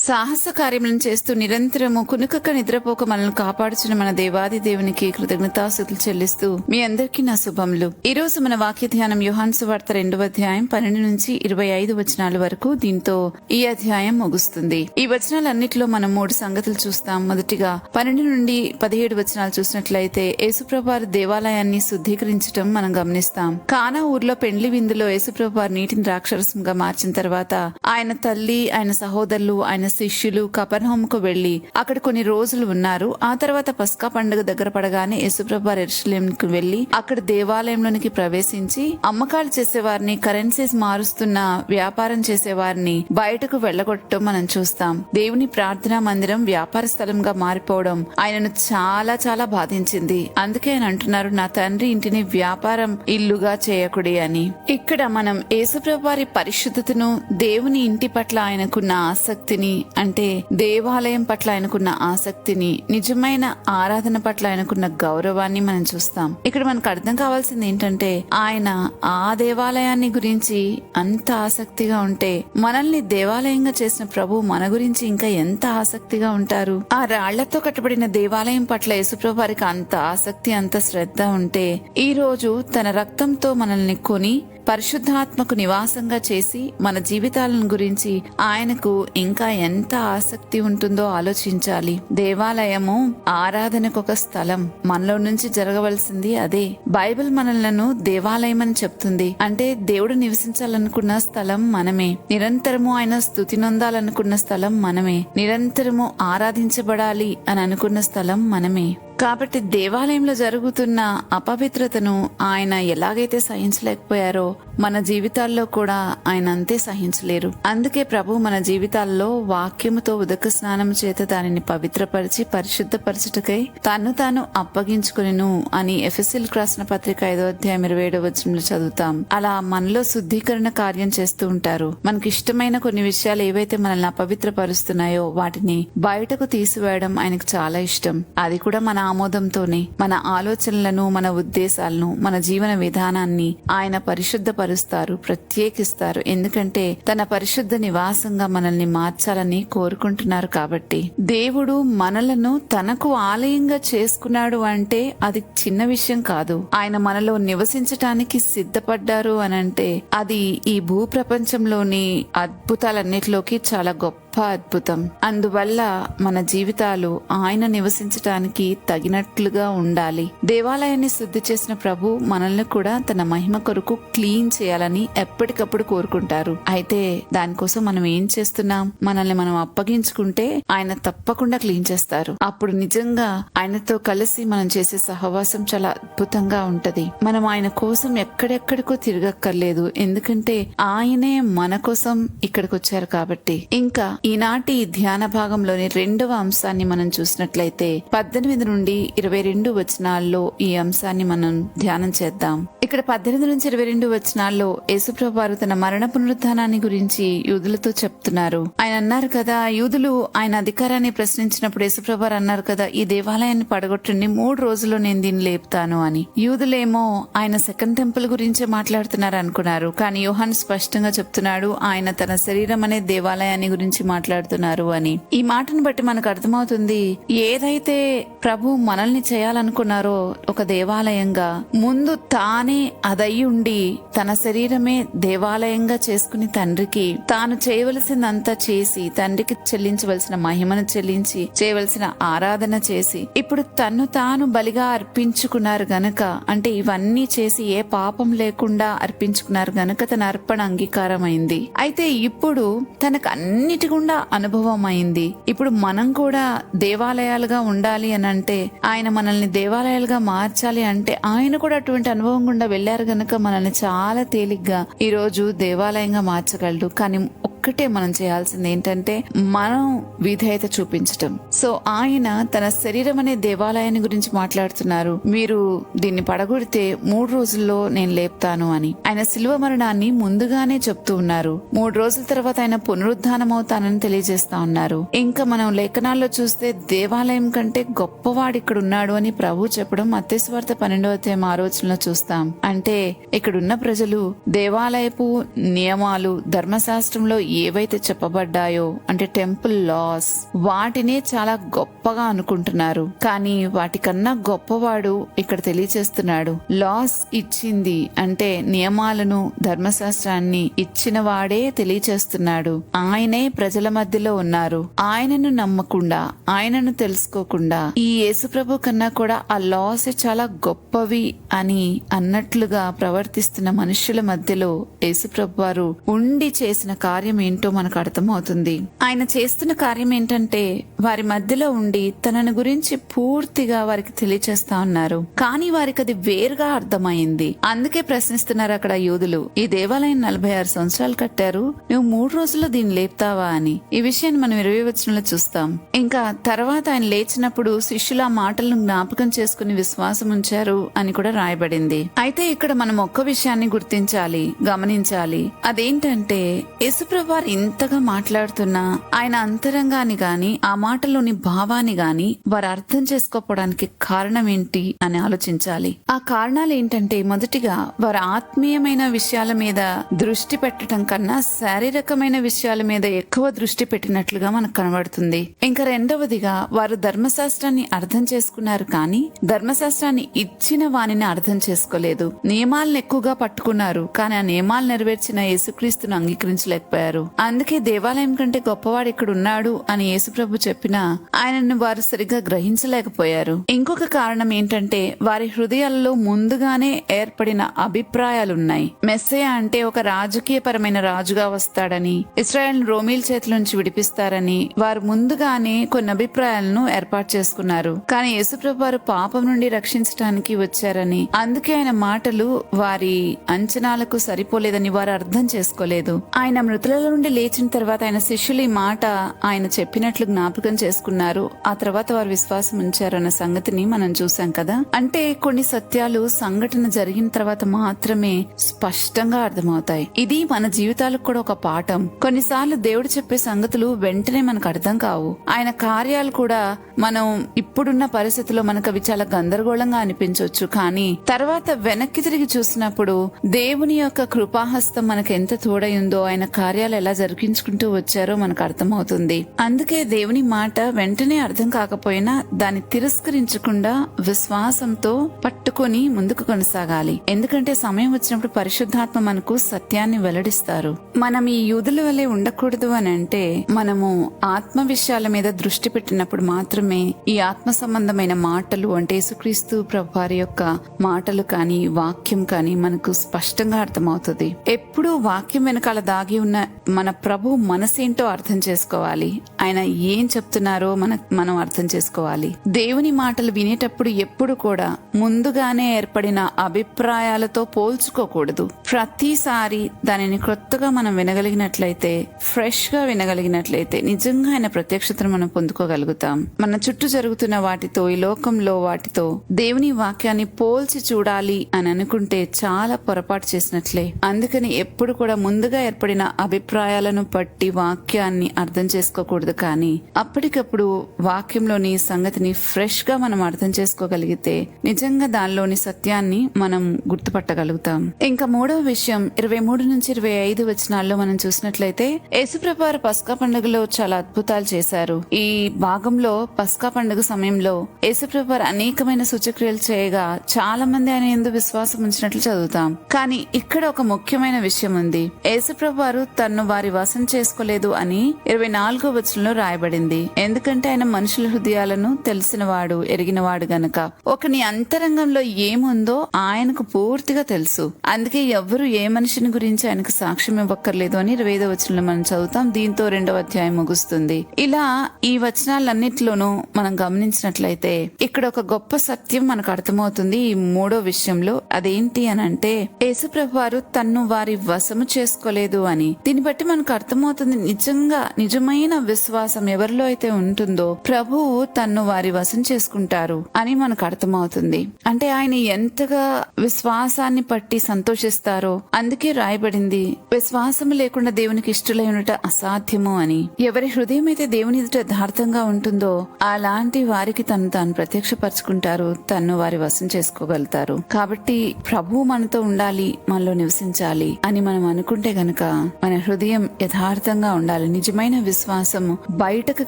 సాహస కార్యములను చేస్తూ నిరంతరము కునుకక నిద్రపోక మనల్ని కాపాడుచున్న మన దేవాది దేవునికి కృతజ్ఞతాస్తుతులు చెల్లిస్తూ మీ అందరికీ నా శుభములు. ఈ రోజు మన వాక్య ధ్యానం యోహాను సువార్త 2వ అధ్యాయం 12 నుంచి 25 వచనాల వరకు. దీంతో ఈ అధ్యాయం ముగుస్తుంది. ఈ వచనాలన్నిటిలో మనం 3 సంగతులు చూస్తాం. మొదటిగా 12 నుండి 17 వచనాలు చూసినట్లయితే యేసుప్రభువారు దేవాలయాన్ని శుద్ధీకరించడం మనం గమనిస్తాం. కానా ఊర్లో పెండ్లి విందులో యేసుప్రభువారు నీటిని ద్రాక్షరసంగా మార్చిన తర్వాత ఆయన తల్లి, ఆయన సహోదరులు, ఆయన శిష్యులు కపెర్నహూముకు వెళ్లి అక్కడ కొన్ని రోజులు ఉన్నారు. ఆ తర్వాత పస్కా పండుగ దగ్గర పడగానే యేసుప్రభువారు యెరూషలేముకు వెళ్లి అక్కడ దేవాలయంలోనికి ప్రవేశించి అమ్మకాలు చేసేవారిని, కరెన్సీస్ మారుస్తున్న వ్యాపారం చేసేవారిని బయటకు వెళ్లగొట్టడం మనం చూస్తాం. దేవుని ప్రార్థనా మందిరం వ్యాపార స్థలంగా మారిపోవడం ఆయనను చాలా చాలా బాధించింది. అందుకే ఆయన అంటున్నారు, నా తండ్రి ఇంటిని వ్యాపారం ఇల్లుగా చేయకుడి అని. ఇక్కడ మనం యేసుప్రభువారి పరిశుద్ధతను, దేవుని ఇంటి పట్ల ఆయనకున్న ఆసక్తిని, అంటే దేవాలయం పట్ల ఆయనకున్న ఆసక్తిని, నిజమైన ఆరాధన పట్ల ఆయనకున్న గౌరవాన్ని మనం చూస్తాం. ఇక్కడ మనకు అర్థం కావాల్సింది ఏంటంటే, ఆయన ఆ దేవాలయాన్ని గురించి అంత ఆసక్తిగా ఉంటే మనల్ని దేవాలయంగా చేసిన ప్రభు మన గురించి ఇంకా ఎంత ఆసక్తిగా ఉంటారు. ఆ రాళ్లతో కట్టబడిన దేవాలయం పట్ల యేసుప్రభు వారికి అంత ఆసక్తి, అంత శ్రద్ధ ఉంటే ఈ రోజు తన రక్తంతో మనల్ని కొని పరిశుద్ధాత్మకు నివాసంగా చేసి మన జీవితాలను గురించి ఆయనకు ఇంకా ఎంత ఆసక్తి ఉంటుందో ఆలోచించాలి. దేవాలయము ఆరాధనకు ఒక స్థలం. మనలో నుంచి జరగవలసింది అదే. బైబిల్ మనలను దేవాలయం అని చెప్తుంది. అంటే దేవుడు నివసించాలనుకున్న స్థలం మనమే. నిరంతరము ఆయన స్తుతి నొందాలనుకున్న స్థలం మనమే. నిరంతరము ఆరాధించబడాలి అని అనుకున్న స్థలం మనమే. కాబట్టి దేవాలయంలో జరుగుతున్న అపవిత్రతను ఆయన ఎలాగైతే సహించలేకపోయారో మన జీవితాల్లో కూడా ఆయన అంతే సహించలేరు. అందుకే ప్రభు మన జీవితాల్లో వాక్యముతో ఉదక స్నానం చేత దానిని పవిత్రపరిచి పరిశుద్ధపరచుటకై తను తాను అప్పగించుకునిను అని ఎఫెసీయులకు రాసిన పత్రిక 5వ అధ్యాయం 27వ వచనంలో చదువుతాం. అలా మనలో శుద్ధీకరణ కార్యం చేస్తూ ఉంటారు. మనకి ఇష్టమైన కొన్ని విషయాలు ఏవైతే మనల్ని అపవిత్రపరుస్తున్నాయో వాటిని బయటకు తీసివేయడం ఆయనకు చాలా ఇష్టం. అది కూడా మన ఆమోదంతోనే. మన ఆలోచనలను, మన ఉద్దేశాలను, మన జీవన విధానాన్ని ఆయన పరిశుద్ధపరుస్తారు, ప్రత్యేకిస్తారు. ఎందుకంటే తన పరిశుద్ధ నివాసంగా మనల్ని మార్చాలని కోరుకుంటున్నారు. కాబట్టి దేవుడు మనలను తనకు ఆలయంగా చేసుకున్నాడు అంటే అది చిన్న విషయం కాదు. ఆయన మనలో నివసించటానికి సిద్ధపడ్డారు అనంటే అది ఈ భూ ప్రపంచంలోని అద్భుతాలన్నిటిలోకి చాలా గొప్ప అద్భుతం. అందువల్ల మన జీవితాలు ఆయన నివసించటానికి తగినట్లుగా ఉండాలి. దేవాలయాన్ని శుద్ధి చేసిన ప్రభు మనల్ని కూడా తన మహిమ కొరకు క్లీన్ చేయాలని ఎప్పటికప్పుడు కోరుకుంటారు. అయితే దానికోసం మనం ఏం చేస్తున్నాం? మనల్ని మనం అప్పగించుకుంటే ఆయన తప్పకుండా క్లీన్ చేస్తారు. అప్పుడు నిజంగా ఆయనతో కలిసి మనం చేసే సహవాసం చాలా అద్భుతంగా ఉంటది. మనం ఆయన కోసం ఎక్కడెక్కడికో తిరగక్కర్లేదు. ఎందుకంటే ఆయనే మన కోసం ఇక్కడికి వచ్చారు కాబట్టి. ఇంకా ఈనాటి ధ్యాన భాగంలోని 2వ అంశాన్ని మనం చూసినట్లయితే 18 నుండి 22 వచనాల్లో ఈ అంశాన్ని మనం ధ్యానం చేద్దాం. ఇక్కడ 18 నుంచి 22 వచనాల్లో యేసుప్రభు వారు తన మరణ పునరుద్ధానాన్ని గురించి యూదులతో చెప్తున్నారు. ఆయన అన్నారు కదా, యూదులు ఆయన అధికారాన్ని ప్రశ్నించినప్పుడు యేసుప్రభు వారు అన్నారు కదా, ఈ దేవాలయాన్ని పడగొట్టండి, 3 రోజుల్లో నేను దీన్ని లేపుతాను అని. యూదులేమో ఆయన సెకండ్ టెంపుల్ గురించే మాట్లాడుతున్నారు అనుకున్నారు. కానీ యోహాను స్పష్టంగా చెప్తున్నాడు, ఆయన తన శరీరం అనే దేవాలయాన్ని గురించి మాట్లాడుతున్నారు అని. ఈ మాటను బట్టి మనకు అర్థమవుతుంది, ఏదైతే ప్రభు మనల్ని చేయాలనుకున్నారో ఒక దేవాలయంగా, ముందు తానే అదయ్యి ఉండి తన శరీరమే దేవాలయంగా చేసుకుని తండ్రికి తాను చేయవలసిందంతా చేసి, తండ్రికి చెల్లించవలసిన మహిమను చెల్లించి, చేయవలసిన ఆరాధన చేసి, ఇప్పుడు తను తాను బలిగా అర్పించుకున్నారు గనక, అంటే ఇవన్నీ చేసి ఏ పాపం లేకుండా అర్పించుకున్నారు గనక తన అర్పణ అంగీకారం అయింది. అయితే ఇప్పుడు తనకు అన్నిటి గుండా అనుభవం అయింది. ఇప్పుడు మనం కూడా దేవాలయాలుగా ఉండాలి అని అంటే, ఆయన మనల్ని దేవాలయాలుగా మార్చాలి అంటే ఆయన కూడా అటువంటి అనుభవం గుండా వెళ్లారు గనక మనల్ని చాలా తేలిగ్గా ఈ రోజు దేవాలయంగా మార్చగలడు. కానీ ఒక్కటే మనం చేయాల్సింది ఏంటంటే మనం విధేయత చూపించటం. సో ఆయన తన శరీరం అనే దేవాలయాన్ని గురించి మాట్లాడుతున్నారు. మీరు దీన్ని పడగొడితే 3 రోజుల్లో నేను లేపుతాను అని. ఆయన శిలువ మరణాన్ని ముందుగానే చెప్తూ ఉన్నారు. 3 రోజుల తర్వాత ఆయన పునరుద్ధానం అవుతానని తెలియజేస్తా ఉన్నారు. ఇంకా మనం లేఖనాల్లో చూస్తే దేవాలయం కంటే గొప్పవాడు ఇక్కడ ఉన్నాడు అని ప్రభు చెప్పడం మత్తయి సువార్త 12వ అధ్యాయం 6వ వచనంలో చూస్తాం. అంటే ఇక్కడున్న ప్రజలు దేవాలయపు నియమాలు, ధర్మశాస్త్రంలో ఏవైతే చెప్పబడ్డాయో అంటే టెంపుల్ లాస్, వాటినే చాలా గొప్పగా అనుకుంటున్నారు. కానీ వాటికన్నా గొప్పవాడు ఇక్కడ తెలియచేస్తున్నాడు. లాస్ ఇచ్చింది అంటే నియమాలను, ధర్మశాస్త్రాన్ని ఇచ్చిన వాడే తెలియచేస్తున్నాడు. ఆయనే ప్రజల మధ్యలో ఉన్నారు. ఆయనను నమ్మకుండా, ఆయనను తెలుసుకోకుండా ఈ యేసుప్రభు కన్నా కూడా ఆ లాస్ చాలా గొప్పవి అని అన్నట్లుగా ప్రవర్తిస్తున్న మనుష్యుల మధ్యలో యేసుప్రభు వారు ఉండి చేసిన కార్యం ఏంటో మనకు అర్థమవుతుంది. ఆయన చేస్తున్న కార్యం ఏంటంటే వారి మధ్యలో ఉండి తనను గురించి పూర్తిగా వారికి తెలియచేస్తా ఉన్నారు. కానీ వారికి అది వేరుగా అర్థమైంది. అందుకే ప్రశ్నిస్తున్నారు అక్కడ యూదులు, ఈ దేవాలయం 46 సంవత్సరాలు కట్టారు, నువ్వు 3 రోజుల్లో దీన్ని లేపుతావా అని. ఈ విషయాన్ని మనం 20 వచనంలో చూస్తాం. ఇంకా తర్వాత ఆయన లేచినప్పుడు శిష్యులు ఆ మాటలను జ్ఞాపకం చేసుకుని విశ్వాసం ఉంచారు అని కూడా రాయబడింది. అయితే ఇక్కడ మనం ఒక్క విషయాన్ని గుర్తించాలి, గమనించాలి. అదేంటంటే యేసుప్రభు వారు ఇంతగా మాట్లాడుతున్నా ఆయన అంతరంగాన్ని గాని ఆ మాటలోని భావాన్ని గాని వారు అర్థం చేసుకోవడానికి కారణం ఏంటి అని ఆలోచించాలి. ఆ కారణాలు ఏంటంటే మొదటిగా వారు ఆత్మీయమైన విషయాల మీద దృష్టి పెట్టడం కన్నా శారీరకమైన విషయాల మీద ఎక్కువ దృష్టి పెట్టినట్లుగా మనకు కనబడుతుంది. ఇంకా రెండవదిగా వారు ధర్మశాస్త్రాన్ని అర్థం చేసుకున్నారు కానీ ధర్మశాస్త్రాన్ని ఇచ్చిన వానిని అర్థం చేసుకోలేదు. నియమాలను ఎక్కువగా పట్టుకున్నారు కానీ ఆ నియమాలు నెరవేర్చిన యేసుక్రీస్తును అంగీకరించలేకపోయారు. అందుకే దేవాలయం కంటే గొప్పవాడు ఇక్కడ ఉన్నాడు అని యేసుప్రభు చెప్పినా ఆయనను వారు సరిగ్గా గ్రహించలేకపోయారు. ఇంకొక కారణం ఏంటంటే వారి హృదయాలలో ముందుగానే ఏర్పడిన అభిప్రాయాలున్నాయి. మెస్సయ్య అంటే ఒక రాజకీయపరమైన రాజుగా వస్తాడని, ఇశ్రాయేల్ రోమీల చేతుల నుంచి విడిపిస్తారని వారు ముందుగానే కొన్ని అభిప్రాయాలను ఏర్పాటు చేసుకున్నారు. కానీ యేసుప్రభు వారు పాపం నుండి రక్షించడానికి వచ్చారని, అందుకే ఆయన మాటలు వారి అంచనాలకు సరిపోలేదని వారు అర్థం చేసుకోలేదు. ఆయన మృతులలో నుండి లేచిన తర్వాత ఆయన శిష్యులు ఈ మాట ఆయన చెప్పినట్లు జ్ఞాపకం చేసుకున్నారు. ఆ తర్వాత వారు విశ్వాసం ఉంచారు అన్న సంగతిని మనం చూసాం కదా. అంటే కొన్ని సత్యాలు సంఘటన జరిగిన తర్వాత మాత్రమే స్పష్టంగా అర్థమవుతాయి. ఇది మన జీవితాలకు కూడా ఒక పాఠం. కొన్నిసార్లు దేవుడు చెప్పే సంగతులు వెంటనే మనకు అర్థం కావు. ఆయన కార్యాలు కూడా మనం ఇప్పుడున్న పరిస్థితుల్లో మనకు అవి చాలా గందరగోళంగా అనిపించవచ్చు. కానీ తర్వాత వెనక్కి తిరిగి చూసినప్పుడు దేవుని యొక్క కృపాహస్తం మనకు ఎంత తోడైందో, ఆయన కార్యాలు ఎలా జరిగించుకుంటూ వచ్చారో మనకు అర్థమవుతుంది. అందుకే దేవుని మాట వెంటనే అర్థం కాకపోయినా దాన్ని తిరస్కరించకుండా విశ్వాసంతో పట్టుకొని ముందుకు కొనసాగాలి. ఎందుకంటే సమయం వచ్చినప్పుడు పరిశుద్ధాత్మ మనకు సత్యాన్ని వెల్లడిస్తారు. మనం ఈ యూదుల వలె ఉండకూడదు అని అంటే మనము ఆత్మ విషయాల మీద దృష్టి పెట్టినప్పుడు మాత్రమే ఈ ఆత్మ సంబంధమైన మాటలు అంటే యేసుక్రీస్తు ప్రభు వారి యొక్క మాటలు కానీ వాక్యం కానీ మనకు స్పష్టంగా అర్థమవుతుంది. ఎప్పుడూ వాక్యం వెనకాల దాగి ఉన్న మన ప్రభు మనసేంటో అర్థం చేసుకోవాలి. ఆయన ఏం చెప్తున్నారో మనం అర్థం చేసుకోవాలి. దేవుని మాటలు వినేటప్పుడు ఎప్పుడు కూడా ముందుగానే ఏర్పడిన అభిప్రాయాలతో పోల్చుకోకూడదు. ప్రతిసారి దానిని కొత్తగా మనం వినగలిగినట్లయితే, ఫ్రెష్ గా వినగలిగినట్లయితే నిజంగా ఆయన ప్రత్యక్షతను మనం పొందుకోగలుగుతాం. మన చుట్టూ జరుగుతున్న వాటితో, ఈ లోకంలో వాటితో దేవుని వాక్యాన్ని పోల్చి చూడాలి అని అనుకుంటే చాలా పొరపాటు చేసినట్లే. అందుకని ఎప్పుడు కూడా ముందుగా ఏర్పడిన అభిప్రాయాలను బట్టి వాక్యాన్ని అర్థం చేసుకోకూడదు. కానీ అప్పటికప్పుడు వాక్యంలోని సంగతిని ఫ్రెష్ గా మనం అర్థం చేసుకోగలిగితే నిజంగా దానిలోని సత్యాన్ని మనం గుర్తుపట్టగలుగుతాం. ఇంకా మూడవ విషయం 23 నుంచి 25 వచనాల్లో మనం చూసినట్లయితే యేసుప్రభు వారు పస్కా పండుగలో చాలా అద్భుతాలు చేశారు. ఈ భాగంలో పస్కా పండుగ సమయంలో యేసుప్రభు వారు అనేకమైన సూచక్రియలు చేయగా చాలా మంది ఆయన యందు విశ్వాసం ఉంచినట్లు చదువుతాం. కానీ ఇక్కడ ఒక ముఖ్యమైన విషయం ఉంది. యేసుప్రభు వారు తన్ను వారి వశం చేసుకోలేదు అని 24వ వచనంలో రాయబడింది. ఎందుకంటే ఆయన మనుషుల హృదయాలను తెలిసినవాడు, ఎరిగినవాడు గనక. ఒకని అంతరంగంలో ఏముందో ఆయనకు పూర్తిగా తెలుసు. అందుకే ఎవ్వరు ఏ మనిషిని గురించి ఆయనకు సాక్ష్యం ఇవ్వక్కర్లేదు అని 25వ వచనంలో మనం చదువుతాం. దీంతో 2వ అధ్యాయం ముగుస్తుంది. ఇలా ఈ వచనాలన్నిటిలోనూ మనం గమనించినట్లయితే ఇక్కడ ఒక గొప్ప సత్యం మనకు అర్థమవుతుంది. ఈ మూడో విషయంలో అదేంటి అని అంటే యేసుప్రభు వారు తన్ను వారి వశము చేసుకోలేదు అని. దీన్ని బట్టి మనకు అర్థమవుతుంది నిజంగా నిజమైన విశ్వాసం ఎవరిలో అయితే ఉంటుందో ప్రభువు తన్ను వారి వశం చేసుకుంటారు అని మనకు అర్థమవుతుంది. అంటే ఆయన ఎంతగా విశ్వాసాన్ని పట్టి సంతోషిస్తారో అందుకే రాయబడింది, విశ్వాసం లేకుండా దేవునికి ఇష్టలైనట అసాధ్యము అని. ఎవరి హృదయం అయితే దేవుని ఎదుట యథార్థంగా ఉంటుందో అలాంటి వారికి తను తాను ప్రత్యక్షపరచుకుంటారు, తన్ను వారి వశం చేసుకోగలుగుతారు. కాబట్టి ప్రభువు మనతో ఉండాలి, మనలో నివసించాలి అని మనం అనుకుంటే గనక మన హృదయం యథార్థంగా ఉండాలి. నిజమైన విశ్వాసము బయటకు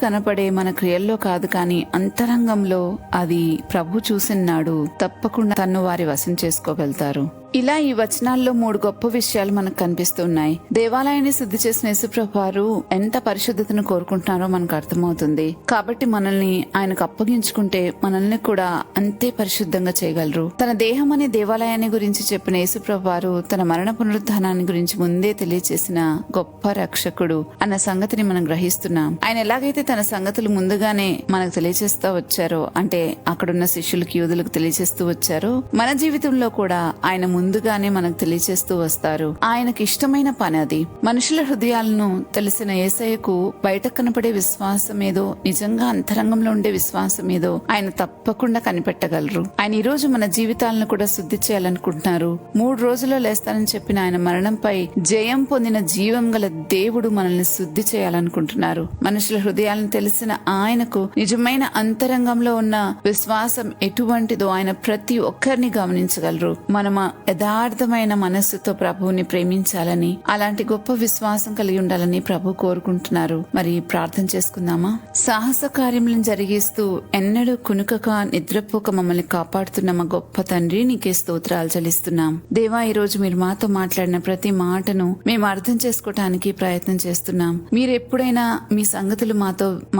కనపడే మన క్రియల్లో కాదు, కానీ అంతరంగంలో అది ప్రభు చూసినాడు తప్పకుండా తన్ను వారి వశం చేసుకోగలుగుతారు. ఇలా ఈ వచనాల్లో 3 గొప్ప విషయాలు మనకు కనిపిస్తున్నాయి. దేవాలయాన్ని శుద్ధి చేసిన యేసుప్రభు వారు ఎంత పరిశుద్ధతను కోరుకుంటున్నారో మనకు అర్థమవుతుంది. కాబట్టి మనల్ని ఆయనకు అప్పగించుకుంటే మనల్ని కూడా అంతే పరిశుద్ధంగా చేయగలరు. తన దేహం అనే దేవాలయాన్ని గురించి చెప్పిన యేసుప్రభు వారు తన మరణ పునరుద్ధానాన్ని గురించి ముందే తెలియచేసిన గొప్ప రక్షకుడు అన్న సంగతిని మనం గ్రహిస్తున్నాం. ఆయన ఎలాగైతే తన సంగతులు ముందుగానే మనకు తెలియచేస్తూ వచ్చారో, అంటే అక్కడున్న శిష్యులకు యూదులకు తెలియచేస్తూ వచ్చారో, మన జీవితంలో కూడా ఆయన ముందుగానే మనకు తెలియచేస్తూ వస్తారు. ఆయనకి ఇష్టమైన పని అది. మనుషుల హృదయాలను తెలిసిన యేసయ్యకు బయట కనపడే విశ్వాసం ఏదో, నిజంగా అంతరంగంలో ఉండే విశ్వాసం ఏదో ఆయన తప్పకుండా కనిపెట్టగలరు. ఆయన ఈ రోజు మన జీవితాలను కూడా శుద్ధి చేయాలనుకుంటున్నారు. 3 రోజుల్లో లేస్తానని చెప్పిన ఆయన మరణంపై జయం పొందిన జీవం గల దేవుడు మనల్ని శుద్ధి చేయాలనుకుంటున్నారు. మనుషుల హృదయాలను తెలిసిన ఆయనకు నిజమైన అంతరంగంలో ఉన్న విశ్వాసం ఎటువంటిదో ఆయన ప్రతి ఒక్కరిని గమనించగలరు. మనం యథార్థమైన మనస్సుతో ప్రభువుని ప్రేమించాలని, అలాంటి గొప్ప విశ్వాసం కలిగి ఉండాలని ప్రభు కోరుకుంటున్నారు. మరి ప్రార్థన చేసుకుందామా? సాహస కార్యములను జరిగిస్తూ ఎన్నడూ కునుకక నిద్రపోక మమ్మల్ని కాపాడుతున్న మా గొప్ప తండ్రి, నీకే స్తోత్రాలు చెల్లిస్తున్నాం. దేవా, ఈ రోజు మీరు మాతో మాట్లాడిన ప్రతి మాటను మేము అర్థం చేసుకోవటానికి ప్రయత్నం చేస్తున్నాం. మీరు ఎప్పుడైనా మీ సంగతులు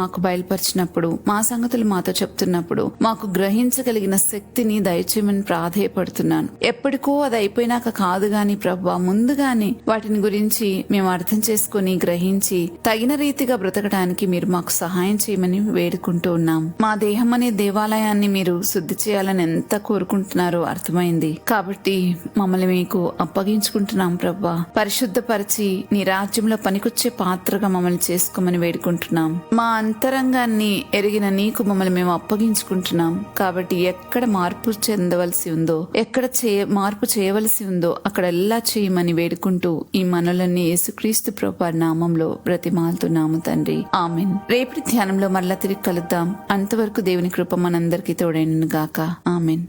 మాకు బయలుపరిచినప్పుడు, మా సంగతులు మాతో చెప్తున్నప్పుడు మాకు గ్రహించగలిగిన శక్తిని దయచేయమని ప్రాధేయపడుతున్నాను. ఎప్పటికో అది అయిపోయినాక కాదు గాని ప్రభువా, ముందుగానే వాటిని గురించి మేము అర్థం చేసుకుని గ్రహించి తగిన రీతిగా బ్రతకడానికి మీరు మాకు సహాయం చేయమని వేడుకుంటూ ఉన్నాం. మా దేహం అనే దేవాలయాన్ని మీరు శుద్ధి చేయాలని ఎంత కోరుకుంటున్నారో అర్థమైంది. కాబట్టి మమ్మల్ని మీకు అప్పగించుకుంటున్నాం ప్రభువా. పరిశుద్ధపరిచి నీ రాజ్యంలో పనికొచ్చే పాత్రగా మమ్మల్ని చేసుకోమని వేడుకుంటున్నాం. మా అంతరంగాన్ని ఎరిగిన నీకు మమ్మల్ని మేము అప్పగించుకుంటున్నాం. కాబట్టి ఎక్కడ మార్పు చెందవలసి ఉందో, ఎక్కడ మార్పు చేయవలసి ఉందో అక్కడెల్లా చేయమని వేడుకుంటూ ఈ మనలన్నీ యేసుక్రీస్తు ప్రభువారి నామంలో బ్రతిమాలుతున్నాము తండ్రి, ఆమెన్. రేపటి ధ్యానంలో మరలా తిరిగి కలుద్దాం. అంతవరకు దేవుని కృప మనందరికీ తోడైనను గాక. ఆమెన్.